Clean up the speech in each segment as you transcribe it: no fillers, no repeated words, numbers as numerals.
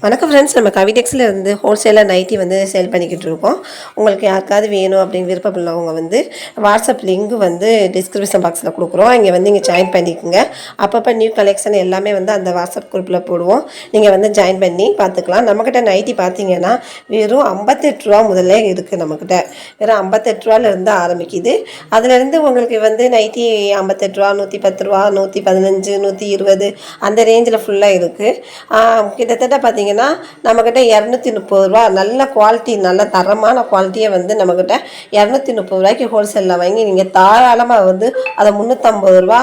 வணக்கம் ஃப்ரெண்ட்ஸ், நம்ம கவிடெக்ஸில் இருந்து ஹோல்சேலாக நைட்டி வந்து சேல் பண்ணிக்கிட்டு இருக்கோம். உங்களுக்கு யாருக்காவது வேணும் அப்படின்னு விருப்பம் உள்ளவங்க வந்து வாட்ஸ்அப் லிங்க் வந்து டிஸ்கிரிப்ஷன் பாக்ஸில் கொடுக்குறோம். இங்கே வந்து நீங்கள் ஜாயின் பண்ணிக்கோங்க. அப்பப்போ நியூ கலெக்ஷன் எல்லாமே வந்து அந்த வாட்ஸ்அப் குரூப்பில் போடுவோம். நீங்கள் வந்து ஜாயின் பண்ணி பார்த்துக்கலாம். நம்மக்கிட்ட நைட்டி பார்த்தீங்கன்னா வெறும் 58 ரூபா முதல்ல இருக்குது. நம்மக்கிட்ட வெறும் 58 ரூபாலேருந்து ஆரம்பிக்குது. அதுலேருந்து உங்களுக்கு வந்து நைட்டி 58 ரூபா, 110 ரூபா, 115, 120 அந்த ரேஞ்சில் ஃபுல்லாக இருக்குது. கிட்டத்தட்ட பார்த்தீங்கன்னா நம்மக்கிட்ட 230 ரூபா நல்ல குவாலிட்டி, நல்ல தரமான குவாலிட்டியை வந்து நம்மக்கிட்ட 230 ரூபாய்க்கு ஹோல்சேலில் வாங்கி நீங்கள் தாராளமாக வந்து அதை 350 ரூபா,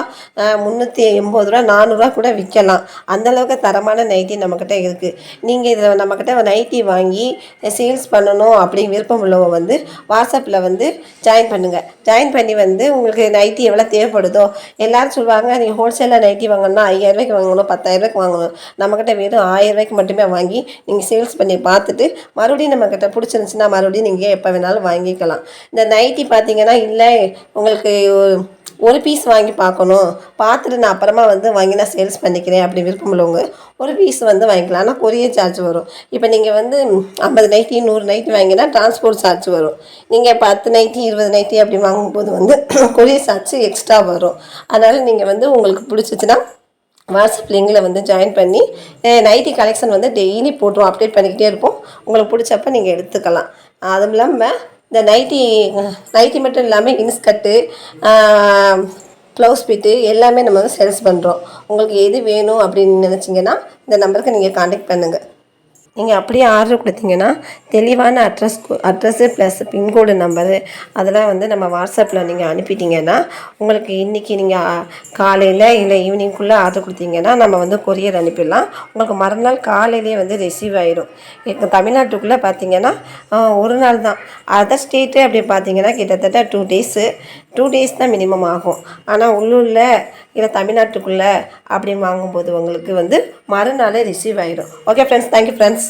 380 ரூபா, 400 கூட விற்கலாம். அந்தளவுக்கு தரமான நைட்டி நம்மக்கிட்ட இருக்குது. நீங்கள் இதில் நம்மக்கிட்ட நைட்டி வாங்கி சேல்ஸ் பண்ணணும் அப்படி விருப்பம் உள்ளவங்க வந்து வாட்ஸ்அப்பில் வந்து ஜாயின் பண்ணுங்கள். ஜாயின் பண்ணி வந்து உங்களுக்கு நைட்டி எவ்வளோ தேவைப்படுதோ, எல்லோரும் சொல்லுவாங்க நீங்கள் ஹோல்சேலில் நைட்டி வாங்கணும்னா 5000 ரூபாய்க்கு வாங்கணும், 10,000 ரூபாய்க்கு வாங்கணும். நம்மக்கிட்ட வெறும் 1000 ரூபாய்க்கு மட்டுமே வாங்கி நீங்கள் சேல்ஸ் பண்ணி பார்த்துட்டு மறுபடியும் நம்மக்கிட்ட பிடிச்சிருந்துச்சின்னா மறுபடியும் நீங்கள் எப்போ வேணாலும் வாங்கிக்கலாம். இந்த நைட்டி பார்த்தீங்கன்னா இல்லை உங்களுக்கு ஒரு பீஸ் வாங்கி பார்க்கணும், பார்த்துட்டு நான் அப்புறமா வந்து வாங்கி நான் சேல்ஸ் பண்ணிக்கிறேன் அப்படி விருப்பம் உள்ளவங்க ஒரு பீஸ் வந்து வாங்கிக்கலாம். ஆனால் கொரியர் சார்ஜ் வரும். இப்போ நீங்கள் வந்து 50 நைட்டி 100 நைட்டி வாங்கினா டிரான்ஸ்போர்ட் சார்ஜ் வரும். நீங்கள் 10 நைட்டி 20 நைட்டி அப்படி வாங்கும்போது வந்து கொரியர் சார்ஜ் எக்ஸ்ட்ரா வரும். அதனால் நீங்கள் வந்து உங்களுக்கு பிடிச்சிச்சின்னா வாட்ஸ்அப் லிங்கில் வந்து ஜாயின் பண்ணி நைட்டி கலெக்ஷன் வந்து டெய்லி போட்டுருவோம், அப்டேட் பண்ணிக்கிட்டே இருப்போம். உங்களுக்கு பிடிச்சப்ப நீங்கள் எடுத்துக்கலாம். அதுவும் இல்லாமல் இந்த நைட்டி மட்டும் இல்லாமல் இன்ஸ்கர்ட்டு, ப்ளவுஸ் பிட்டு எல்லாமே நம்ம வந்து சேல்ஸ் பண்ணுறோம். உங்களுக்கு எது வேணும் அப்படின்னு நினச்சிங்கன்னா இந்த நம்பருக்கு நீங்கள் கான்டாக்ட் பண்ணுங்கள். நீங்கள் அப்படியே ஆர்டர் கொடுத்தீங்கன்னா தெளிவான அட்ரஸ்ஸு ப்ளஸ் பின்கோடு நம்பரு அதெல்லாம் வந்து நம்ம வாட்ஸ்அப்பில் நீங்கள் அனுப்பிட்டீங்கன்னா உங்களுக்கு இன்றைக்கி நீங்கள் காலையில் இல்லை ஈவினிங்குள்ளே ஆர்டர் கொடுத்தீங்கன்னா நம்ம வந்து கொரியர் அனுப்பிடலாம். உங்களுக்கு மறுநாள் காலையிலே வந்து ரிசீவ் ஆகிடும். எங்கள் தமிழ்நாட்டுக்குள்ளே பார்த்தீங்கன்னா ஒரு நாள் தான். அதர் ஸ்டேட்டு அப்படி பார்த்தீங்கன்னா கிட்டத்தட்ட 2 டேஸ் தான் மினிமம் ஆகும். ஆனால் உள்ளூரில் இல்லை தமிழ்நாட்டுக்குள்ளே அப்படின்னு வாங்கும்போது உங்களுக்கு வந்து மறுநாளே ரிசீவ் ஆகிடும். Okay friends, thank you friends.